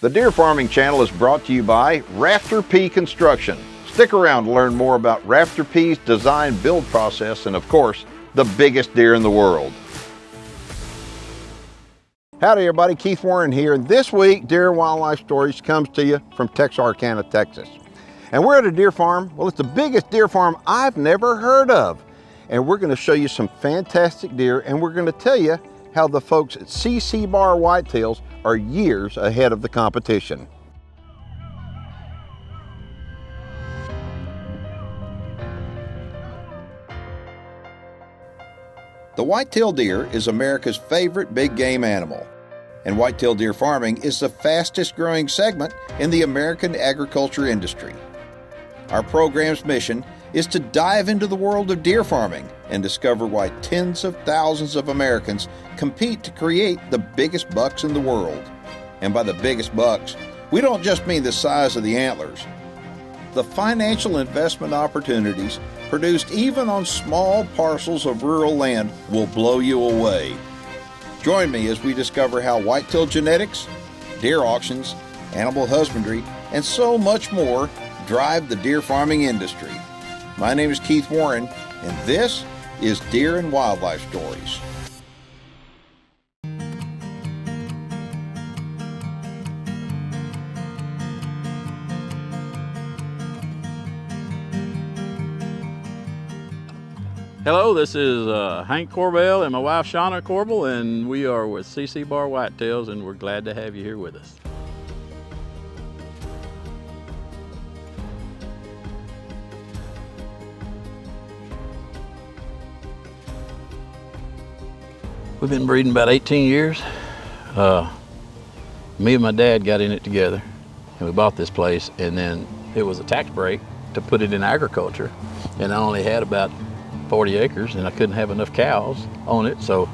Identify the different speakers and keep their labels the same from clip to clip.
Speaker 1: The Deer Farming Channel is brought to you by Rafter P Construction. Stick around to learn more about Rafter P's design build process and, of course, the biggest deer in the world. Howdy everybody, Keith Warren here. This week, Deer and Wildlife Stories comes to you from Texarkana, Texas. And we're at a deer farm. Well, it's the biggest deer farm I've never heard of. And we're gonna show you some fantastic deer, and we're gonna tell you how the folks at CC Bar Whitetails are years ahead of the competition. The whitetail deer is America's favorite big game animal, and whitetail deer farming is the fastest growing segment in the American agriculture industry. Our program's mission is to dive into the world of deer farming and discover why tens of thousands of Americans compete to create the biggest bucks in the world. And by the biggest bucks, we don't just mean the size of the antlers. The financial investment opportunities produced even on small parcels of rural land will blow you away. Join me as we discover how whitetail genetics, deer auctions, animal husbandry, and so much more drive the deer farming industry. My name is Keith Warren, and this is Deer and Wildlife Stories.
Speaker 2: Hello, this is Hank Corbell and my wife Shauna Corbell, and we are with CC Bar Whitetails, and we're glad to have you here with us. We've been breeding about 18 years. Me and my dad got in it together, and we bought this place, and then it was a tax break to put it in agriculture, and I only had about 40 acres, and I couldn't have enough cows on it, so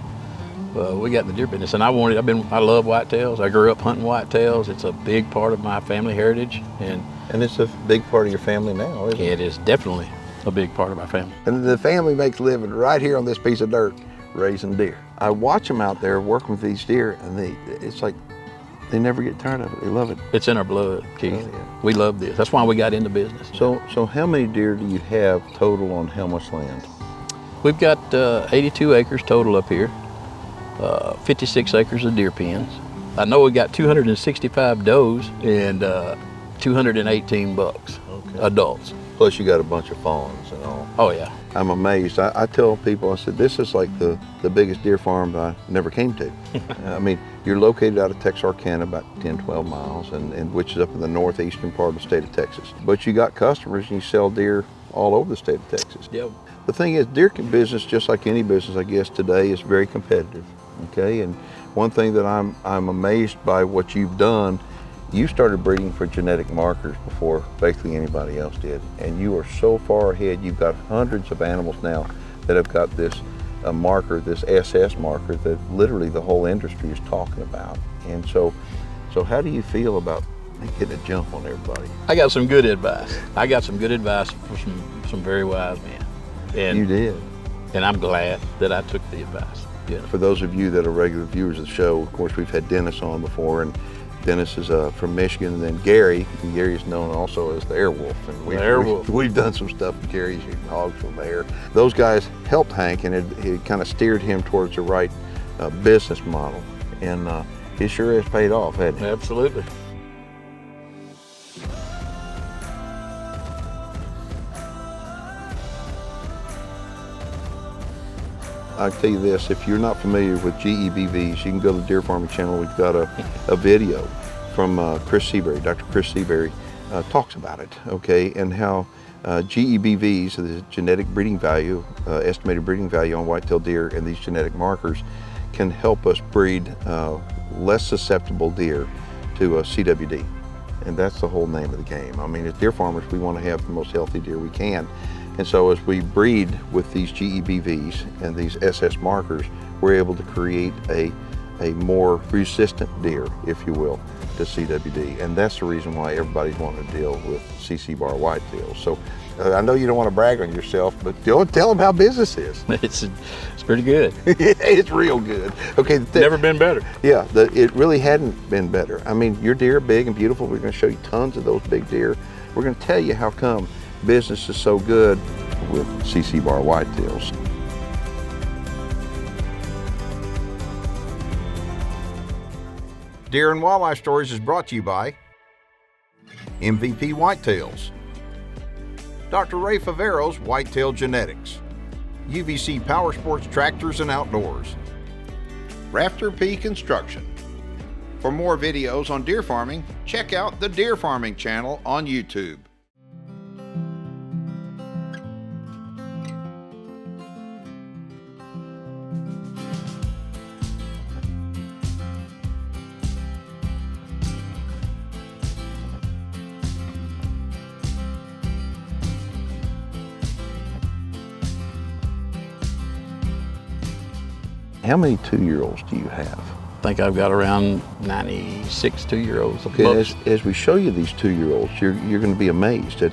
Speaker 2: we got in the deer business. And I love whitetails. I grew up hunting whitetails. It's a big part of my family heritage, and
Speaker 1: it's a big part of your family now, isn't it?
Speaker 2: It is definitely a big part of my family.
Speaker 1: And the family makes a living right here on this piece of dirt, raising deer. I watch them out there working with these deer, and it's like they never get tired of it. They love it.
Speaker 2: It's in our blood, Keith.
Speaker 1: Oh, yeah.
Speaker 2: We love this. That's why we got into business.
Speaker 1: So how many deer do you have total on how much land?
Speaker 2: We've got 82 acres total up here, 56 acres of deer pens. I know we got 265 does and 218 bucks, adults.
Speaker 1: Plus you got a bunch of fawns and all.
Speaker 2: Oh yeah.
Speaker 1: I'm amazed. I tell people, I said, this is like the biggest deer farm I never came to. I mean, you're located out of Texarkana, about 10, 12 miles, and which is up in the northeastern part of the state of Texas. But you got customers and you sell deer all over the state of Texas.
Speaker 2: Yep.
Speaker 1: The thing is, deer business, just like any business, I guess, today is very competitive, okay? And one thing that I'm amazed by what you've done, you started breeding for genetic markers before basically anybody else did. And you are so far ahead. You've got hundreds of animals now that have got this marker, this SS marker, that literally the whole industry is talking about. And so how do you feel about getting a jump on everybody?
Speaker 2: I got some good advice. I got some good advice from some very wise men. And
Speaker 1: you did.
Speaker 2: And I'm glad that I took the advice. Yeah.
Speaker 1: For those of you that are regular viewers of the show, of course, we've had Dennis on before, and Dennis is from Michigan, and then Gary. And Gary is known also as the Airwolf. And we've done some stuff with Gary shooting hogs from there. Those guys helped Hank, and it kind of steered him towards the right business model. And it sure has paid off, hasn't it?
Speaker 2: Absolutely.
Speaker 1: I'll tell you this, if you're not familiar with GEBVs, you can go to the Deer Farming Channel. We've got a video from Chris Seabury. Dr. Chris Seabury talks about it, okay, and how GEBVs, the genetic breeding value, estimated breeding value on whitetail deer, and these genetic markers can help us breed less susceptible deer to CWD. And that's the whole name of the game. I mean, as deer farmers, we want to have the most healthy deer we can. And so as we breed with these GEBVs and these SS markers, we're able to create a more resistant deer, if you will.
Speaker 3: to CWD, and that's the reason why everybody's wanting to deal with CC Bar Whitetails. So I know you don't want to brag on yourself, but tell them how business is.
Speaker 2: It's pretty good.
Speaker 3: It's real good. Okay.
Speaker 2: Never been better.
Speaker 3: Yeah, it really hadn't been better. I mean, your deer are big and beautiful. We're going to show you tons of those big deer. We're going to tell you how come business is so good with CC Bar Whitetails.
Speaker 1: Deer and Wildlife Stories is brought to you by MVP Whitetails, Dr. Ray Favero's Whitetail Genetics, UVC Power Sports Tractors and Outdoors, Rafter P Construction. For more videos on deer farming, check out the Deer Farming channel on YouTube.
Speaker 3: How many 2-year-olds do you have?
Speaker 2: I think I've got around 96 2-year-olds.
Speaker 3: Okay, as we show you these 2-year-olds, you're going to be amazed at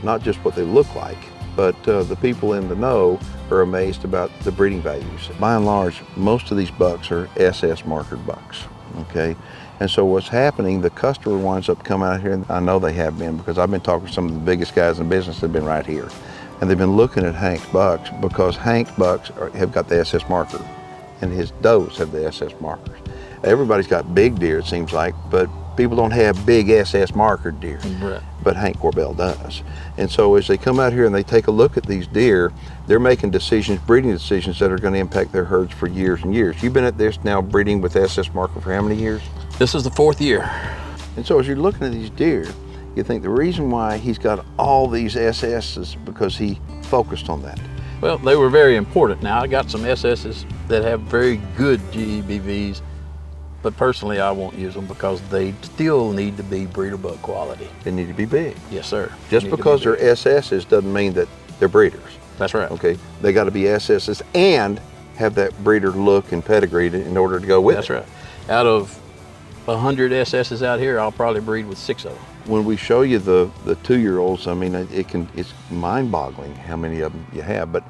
Speaker 3: not just what they look like, but the people in the know are amazed about the breeding values. By and large, most of these bucks are SS markered bucks, okay? And so what's happening, the customer winds up coming out here, and I know they have been because I've been talking to some of the biggest guys in business that have been right here. And they've been looking at Hank's bucks because Hank's bucks have got the SS marker, and his does have the SS markers. Everybody's got big deer, it seems like, but people don't have big SS markered deer.
Speaker 2: Right.
Speaker 3: But Hank Corbell does. And so as they come out here and they take a look at these deer, they're making decisions, breeding decisions that are going to impact their herds for years and years. You've been at this now breeding with SS marker for how many years?
Speaker 2: This is the 4th year.
Speaker 3: And so as you're looking at these deer, you think the reason why he's got all these SS is because he focused on that.
Speaker 2: Well, they were very important. Now, I got some SS's that have very good GEBVs, but personally I won't use them because they still need to be breeder buck quality.
Speaker 3: They need to be big.
Speaker 2: Yes, sir.
Speaker 3: Just because they're SS's doesn't mean that they're breeders.
Speaker 2: That's right.
Speaker 3: Okay, they got to be SS's and have that breeder look and pedigree in order to go with
Speaker 2: That's
Speaker 3: it.
Speaker 2: right. Out of 100 SS's out here, I'll probably breed with 6 of them.
Speaker 3: When we show you the 2-year-olds, I mean, it's mind-boggling how many of them you have, but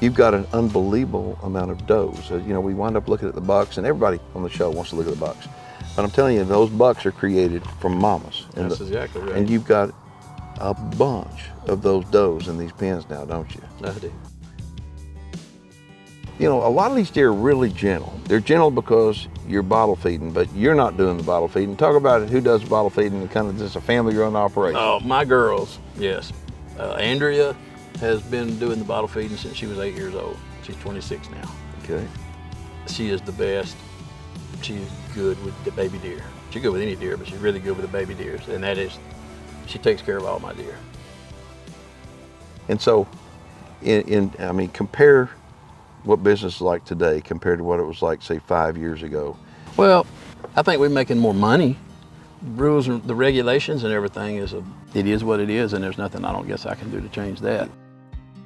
Speaker 3: you've got an unbelievable amount of does. You know, we wind up looking at the bucks, and everybody on the show wants to look at the bucks. But I'm telling you, those bucks are created from mamas.
Speaker 2: That's exactly right.
Speaker 3: And you've got a bunch of those does in these pens now, don't you?
Speaker 2: I do.
Speaker 3: You know, a lot of these deer are really gentle. They're gentle because you're bottle feeding, but you're not doing the bottle feeding. Talk about it, who does the bottle feeding and kind of just a family-run operation.
Speaker 2: Oh, my girls, yes. Andrea has been doing the bottle feeding since she was 8 years old. She's 26 now.
Speaker 3: Okay.
Speaker 2: She is the best. She's good with the baby deer. She's good with any deer, but she's really good with the baby deers, and that is, she takes care of all my deer.
Speaker 3: And so, I mean, compare what business is like today compared to what it was like, say, 5 years ago.
Speaker 2: Well, I think we're making more money. Rules and the regulations and everything it is what it is, and there's nothing I don't guess I can do to change that.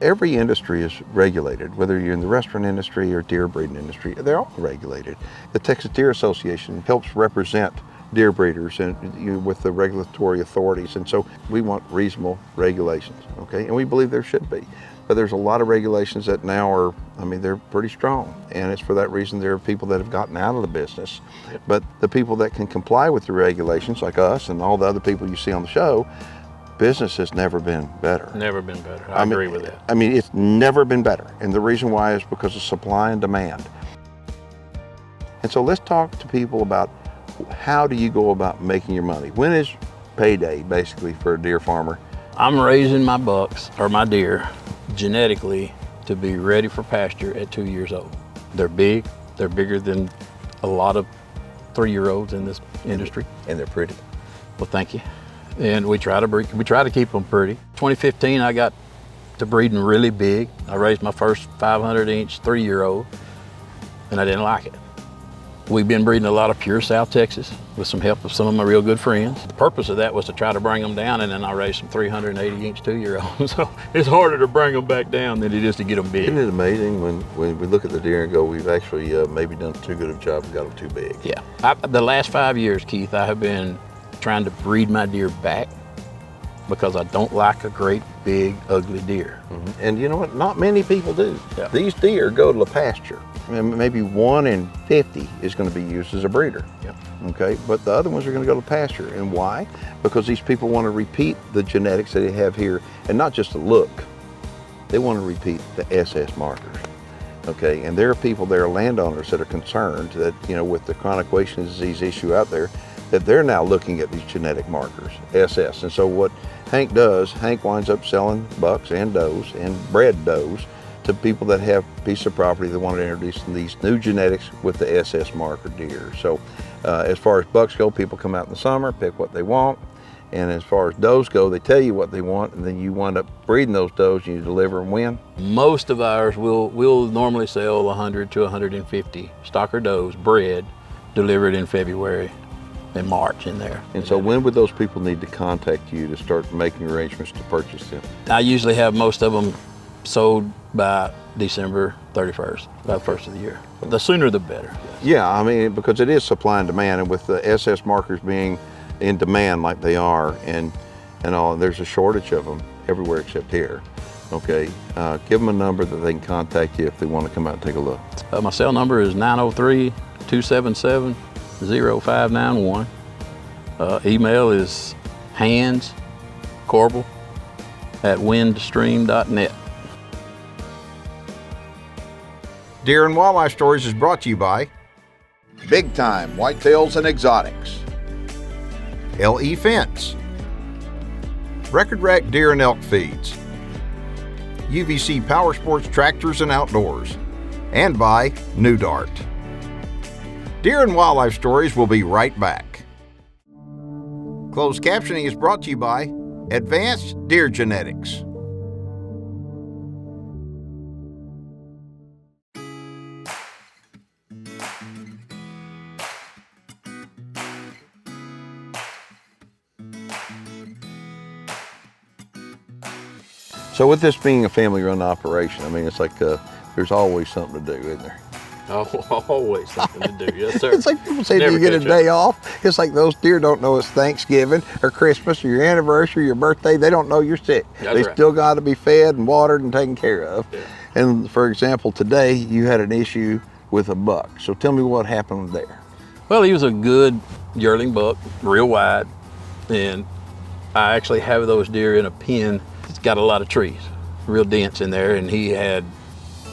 Speaker 3: Every industry is regulated, whether you're in the restaurant industry or deer breeding industry, they're all regulated. The Texas Deer Association helps represent deer breeders and with the regulatory authorities, and so we want reasonable regulations, okay? And we believe there should be. But there's a lot of regulations that now are, I mean, they're pretty strong. And it's for that reason there are people that have gotten out of the business.
Speaker 2: Yep.
Speaker 3: But the people that can comply with the regulations, like us and all the other people you see on the show, business has never been better.
Speaker 2: Never been better. I agree with that.
Speaker 3: I mean, it's never been better. And the reason why is because of supply and demand. And so let's talk to people about how do you go about making your money? When is payday, basically, for a deer farmer?
Speaker 2: I'm raising my bucks, or my deer, genetically to be ready for pasture at 2 years old. They're big. They're bigger than a lot of 3-year-olds in this industry.
Speaker 3: And they're pretty.
Speaker 2: Well, thank you. And we try to keep them pretty. 2015, I got to breeding really big. I raised my first 500-inch 3-year-old, and I didn't like it. We've been breeding a lot of pure South Texas with some help of some of my real good friends. The purpose of that was to try to bring them down, and then I raised some 380-inch 2-year-olds. So it's harder to bring them back down than it is to get them big.
Speaker 3: Isn't it amazing when we look at the deer and go, we've actually maybe done too good of a job and got them too big?
Speaker 2: Yeah. The last 5 years, Keith, I have been trying to breed my deer back because I don't like a great, big, ugly deer.
Speaker 3: Mm-hmm. And you know what? Not many people do.
Speaker 2: Yeah.
Speaker 3: These deer go to the pasture. Maybe 1 in 50 is going to be used as a breeder.
Speaker 2: Yep.
Speaker 3: Okay, but the other ones are going to go to pasture. And why? Because these people want to repeat the genetics that they have here, and not just the look. They want to repeat the SS markers. Okay, and there are people, there are landowners that are concerned that, you know, with the chronic wasting disease issue out there, that they're now looking at these genetic markers, SS. And so what Hank does, Hank winds up selling bucks and does and bred does to people that have a piece of property that want to introduce these new genetics with the SS marker deer. So as far as bucks go, people come out in the summer, pick what they want. And as far as does go, they tell you what they want, and then you wind up breeding those does and you deliver them when?
Speaker 2: Most of ours will normally sell 100 to 150 stocker does bred, delivered in February and March in there.
Speaker 3: And so when would those people need to contact you to start making arrangements to purchase them?
Speaker 2: I usually have most of them sold by December 31st, by the first of the year. The sooner the better.
Speaker 3: Yeah, I mean, because it is supply and demand, and with the SS markers being in demand like they are, and all, there's a shortage of them everywhere except here. Okay, give them a number that they can contact you if they want to come out and take a look.
Speaker 2: My cell number is 903-277-0591. Email is handscorbell@windstream.net.
Speaker 1: Deer and Wildlife Stories is brought to you by Big Time Whitetails and Exotics, LE Fence, Record Rack Deer and Elk Feeds, UVC Power Sports Tractors and Outdoors, and by New Dart. Deer and Wildlife Stories will be right back. Closed captioning is brought to you by Advanced Deer Genetics.
Speaker 3: So with this being a family-run operation, I mean, it's like there's always something to do, isn't there?
Speaker 2: Oh, always something to do, yes, sir.
Speaker 3: It's like people say, do
Speaker 2: Never
Speaker 3: you get a
Speaker 2: catch
Speaker 3: day off? It's like those deer don't know it's Thanksgiving or Christmas or your anniversary, your birthday. They don't know you're sick. They still got to be fed and watered and taken care of.
Speaker 2: Yeah.
Speaker 3: And for example, today you had an issue with a buck. So tell me what happened there.
Speaker 2: Well, he was a good yearling buck, real wide, and I actually have those deer in a pen. It's got a lot of trees, real dense in there, and he had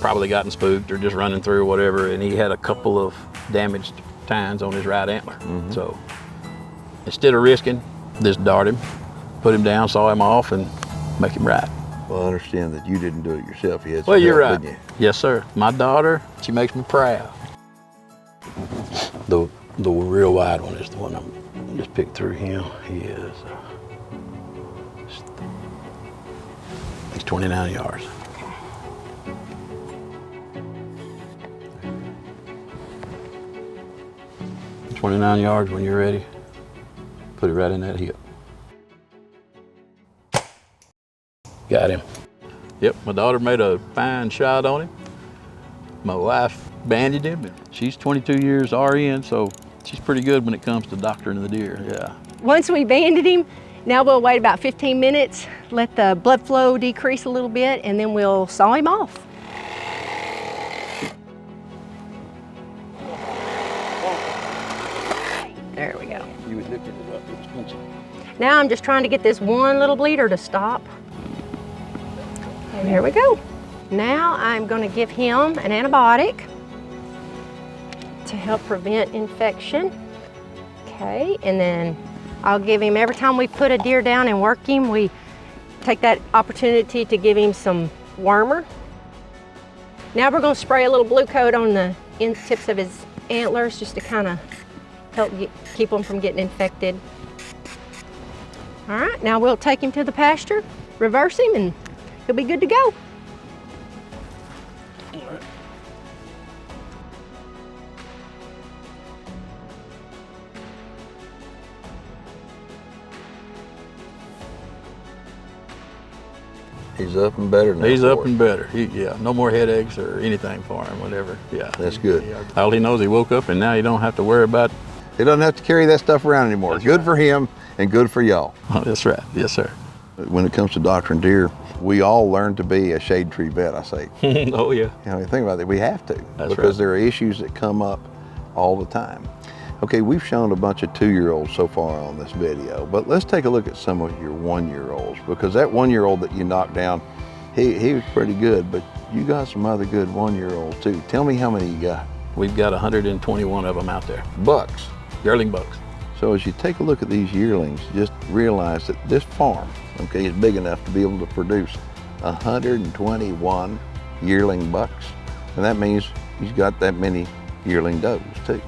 Speaker 2: probably gotten spooked or just running through or whatever, and he had a couple of damaged tines on his right antler.
Speaker 3: Mm-hmm.
Speaker 2: So instead of risking, just dart him, put him down, saw him off, and make him ride.
Speaker 3: Well, I understand that you didn't do it yourself. You had some
Speaker 2: Well, you're
Speaker 3: help,
Speaker 2: right.
Speaker 3: didn't you?
Speaker 2: Yes, sir. My daughter, she makes me proud. The real wide one is the one I'm just picked through him. He is, he's 29 yards. Okay. 29 yards when you're ready. Put it right in that hip. Got him. Yep, my daughter made a fine shot on him. My wife banded him. She's 22 years RN, so she's pretty good when it comes to doctoring the deer, yeah.
Speaker 4: Once we banded him, now we'll wait about 15 minutes, let the blood flow decrease a little bit, and then we'll saw him off. There we go.
Speaker 2: You would lift it up, it's pencil.
Speaker 4: Now I'm just trying to get this one little bleeder to stop. And there we go. Now I'm going to give him an antibiotic to help prevent infection. Okay, and then I'll give him, every time we put a deer down and work him, we take that opportunity to give him some wormer. Now we're going to spray a little blue coat on the end tips of his antlers just to kind of help keep him from getting infected. All right, now we'll take him to the pasture, reverse him, and he'll be good to go.
Speaker 3: He's up and better now.
Speaker 2: He's up and better. Yeah, no more headaches or anything for him, whatever. Yeah.
Speaker 3: That's good.
Speaker 2: All he knows, he woke up and now he don't have to worry about.
Speaker 3: He doesn't have to carry that stuff around anymore.
Speaker 2: That's
Speaker 3: good
Speaker 2: right.
Speaker 3: For him and good for y'all.
Speaker 2: Oh, that's right. Yes, sir.
Speaker 3: When it comes to doctoring deer, we all learn to be a shade tree vet, I say.
Speaker 2: Oh, yeah.
Speaker 3: You know, you think about it, we have to.
Speaker 2: That's
Speaker 3: because
Speaker 2: right.
Speaker 3: there are issues that come up all the time. Okay, we've shown a bunch of 2-year-olds so far on this video, but let's take a look at some of your 1-year-olds, because that 1-year-old that you knocked down, he was pretty good, but you got some other good 1-year-olds too. Tell me how many you got.
Speaker 2: We've got 121 of them out there.
Speaker 3: Bucks.
Speaker 2: Yearling bucks.
Speaker 3: So as you take a look at these yearlings, just realize that this farm, okay, is big enough to be able to produce 121 yearling bucks. And that means he's got that many yearling does too.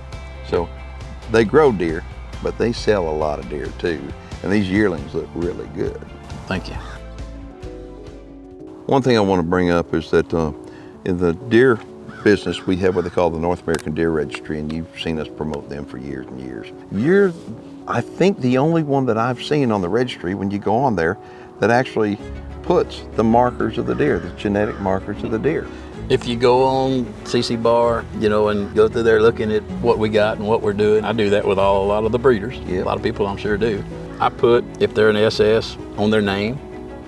Speaker 3: So they grow deer, but they sell a lot of deer too. And these yearlings look really good.
Speaker 2: Thank you.
Speaker 3: One thing I want to bring up is that in the deer business, we have what they call the North American Deer Registry, and you've seen us promote them for years and years. You're, I think, the only one that I've seen on the registry when you go on there that actually puts the markers of the deer, the genetic markers of the deer.
Speaker 2: If you go on CC Bar, you know, and go through there looking at what we got and what we're doing, I do that with a lot of the breeders.
Speaker 3: Yep.
Speaker 2: A lot of people I'm sure do. I put, if they're an SS on their name,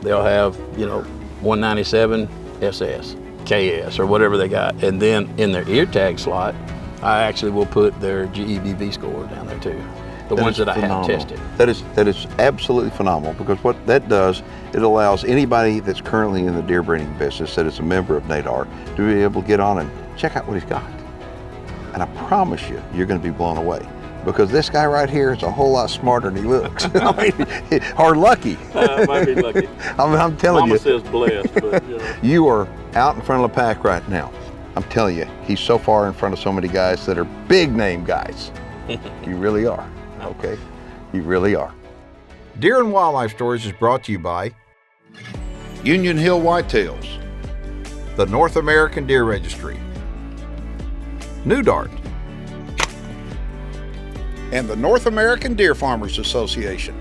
Speaker 2: they'll have, you know, 197 SS, KS, or whatever they got. And then in their ear tag slot, I actually will put their GEBV score down there too. The ones that I have tested.
Speaker 3: That is absolutely phenomenal, because what that does, it allows anybody that's currently in the deer breeding business that is a member of NADAR to be able to get on and check out what he's got. And I promise you, you're going to be blown away, because this guy right here is a whole lot smarter than he looks. I mean, or lucky.
Speaker 2: Might be lucky.
Speaker 3: I'm telling
Speaker 2: Mama
Speaker 3: you.
Speaker 2: says blessed, but you know.
Speaker 3: You are out in front of the pack right now. I'm telling you, he's so far in front of so many guys that are big name guys. You really are. Okay, you really are.
Speaker 1: Deer and Wildlife Stories is brought to you by Union Hill Whitetails, the North American Deer Registry, New Dart, and the North American Deer Farmers Association.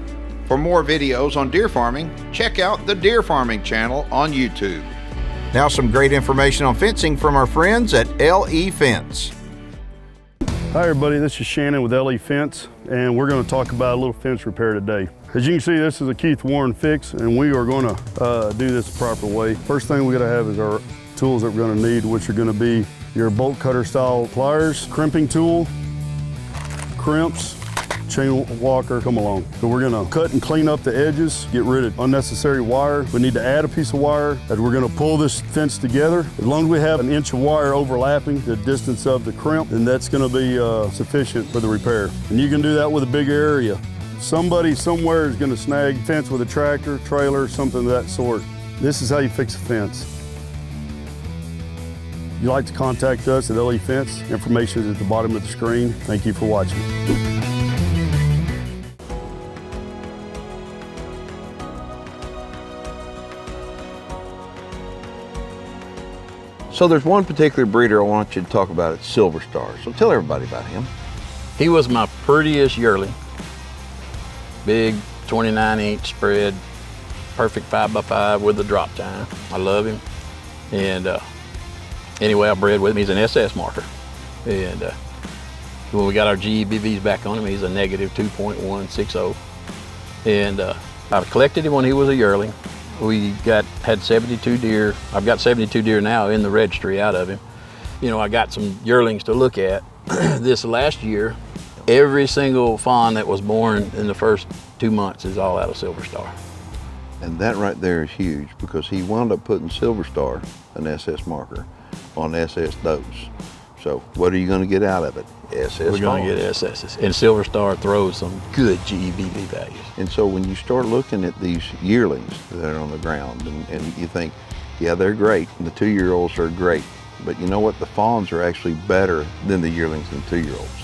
Speaker 1: For more videos on deer farming, check out the Deer Farming channel on YouTube. Now some great information on fencing from our friends at LE Fence.
Speaker 5: Hi everybody, this is Shannon with LE Fence, and we're going to talk about a little fence repair today. As you can see, this is a Keith Warren fix, and we are going to do this the proper way. First thing we got to have is our tools that we're going to need, which are going to be your bolt cutter style pliers, crimping tool, crimps, chain walker, come along. So we're gonna cut and clean up the edges, get rid of unnecessary wire. We need to add a piece of wire as we're gonna pull this fence together. As long as we have an inch of wire overlapping the distance of the crimp, then that's gonna be sufficient for the repair. And you can do that with a big area. Somebody somewhere is gonna snag fence with a tractor, trailer, something of that sort. This is how you fix a fence. If you'd like to contact us at LE Fence, information is at the bottom of the screen. Thank you for watching.
Speaker 3: So there's one particular breeder I want you to talk about at Silver Star. So tell everybody about him.
Speaker 2: He was my prettiest yearling. Big 29-inch spread, perfect 5x5 with the drop time. I love him. And anyway, I bred with him. He's an SS marker. And when we got our GEBVs back on him, he's a negative 2.160. And I collected him when he was a yearling. We had 72 deer. I've got 72 deer now in the registry out of him. You know, I got some yearlings to look at. This last year, every single fawn that was born in the first 2 months is all out of Silver Star.
Speaker 3: And that right there is huge, because he wound up putting Silver Star, an SS marker, on SS does. So what are you going to get out of it? SS
Speaker 2: We're going to get SSs. And Silver Star throws some good GEBV values.
Speaker 3: And so when you start looking at these yearlings that are on the ground, and you think, yeah, they're great, and the 2-year-olds are great, but you know what? The fawns are actually better than the yearlings and 2-year-olds.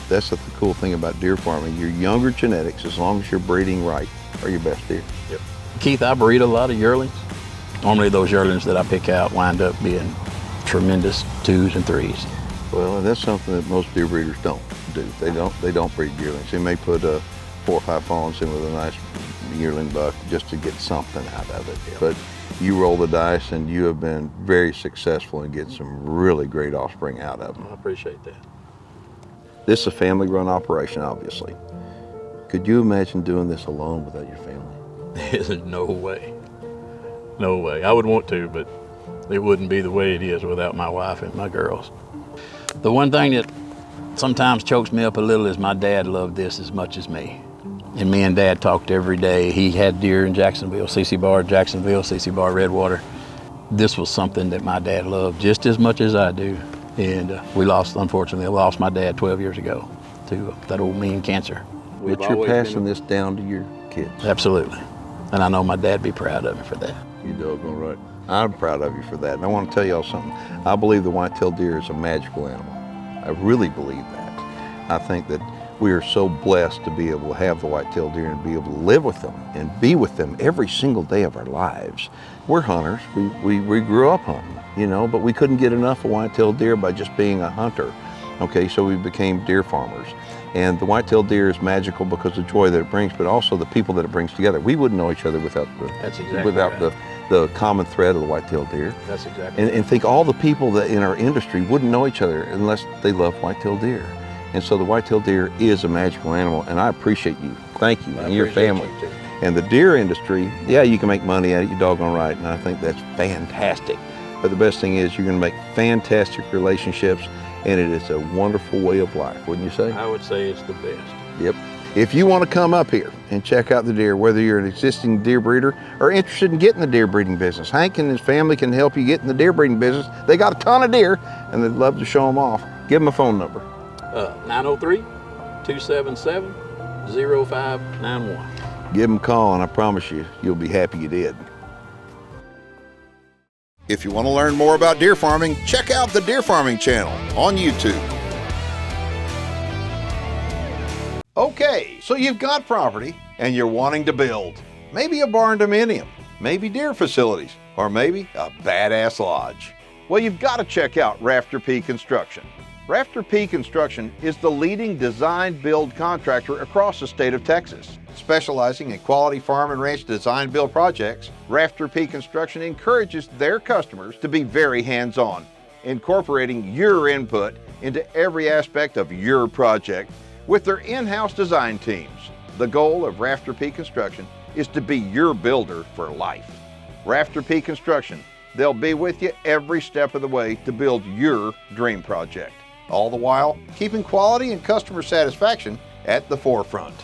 Speaker 3: That's the cool thing about deer farming. Your younger genetics, as long as you're breeding right, are your best deer.
Speaker 2: Yep. Keith, I breed a lot of yearlings. Normally those yearlings that I pick out wind up being tremendous 2s and 3s.
Speaker 3: Well, and that's something that most deer breeders don't do. They don't breed yearlings. They may put 4 or 5 fawns in with a nice yearling buck just to get something out of it. But you roll the dice and you have been very successful in getting some really great offspring out of them.
Speaker 2: I appreciate that.
Speaker 3: This is a family-run operation, obviously. Could you imagine doing this alone without your family?
Speaker 2: There's no way. No way. I would want to, but it wouldn't be the way it is without my wife and my girls. The one thing that sometimes chokes me up a little is my dad loved this as much as me. And me and Dad talked every day. He had deer in Jacksonville, CC Bar Jacksonville, CC Bar Redwater. This was something that my dad loved just as much as I do. And unfortunately, I lost my dad 12 years ago to that old mean cancer.
Speaker 3: But you're passing this down to your kids.
Speaker 2: Absolutely. And I know my dad'd be proud of me for that.
Speaker 3: You doggone right. I'm proud of you for that. And I want to tell y'all something. I believe the white-tailed deer is a magical animal. I really believe that. I think that we are so blessed to be able to have the white-tailed deer and be able to live with them and be with them every single day of our lives. We're hunters. We grew up hunting, you know, but we couldn't get enough of white-tailed deer by just being a hunter. Okay, so we became deer farmers. And the white-tailed deer is magical because of the joy that it brings, but also the people that it brings together. We wouldn't know each other without the common thread of the white-tailed deer.
Speaker 2: That's exactly
Speaker 3: And think all the people that in our industry wouldn't know each other unless they love white-tailed deer. And so the white-tailed deer is a magical animal, and I appreciate you. Thank you, and your family.
Speaker 2: You too.
Speaker 3: And the deer industry, yeah, you can make money at it, you're doggone right, and I think that's fantastic. But the best thing is you're gonna make fantastic relationships, and it is a wonderful way of life, wouldn't you say?
Speaker 2: I would say it's the best.
Speaker 3: Yep. If you want to come up here and check out the deer, whether you're an existing deer breeder or interested in getting the deer breeding business, Hank and his family can help you get in the deer breeding business. They got a ton of deer, and they'd love to show them off. Give them a phone number.
Speaker 2: 903-277-0591.
Speaker 3: Give them a call, and I promise you, you'll be happy you did.
Speaker 1: If you want to learn more about deer farming, check out the Deer Farming channel on YouTube. Okay, so you've got property and you're wanting to build. Maybe a barn dominium, maybe deer facilities, or maybe a badass lodge. Well, you've got to check out Rafter P Construction. Rafter P Construction is the leading design-build contractor across the state of Texas. Specializing in quality farm and ranch design-build projects, Rafter P Construction encourages their customers to be very hands-on, incorporating your input into every aspect of your project with their in-house design teams. The goal of Rafter P Construction is to be your builder for life. Rafter P Construction, they'll be with you every step of the way to build your dream project. All the while, keeping quality and customer satisfaction at the forefront.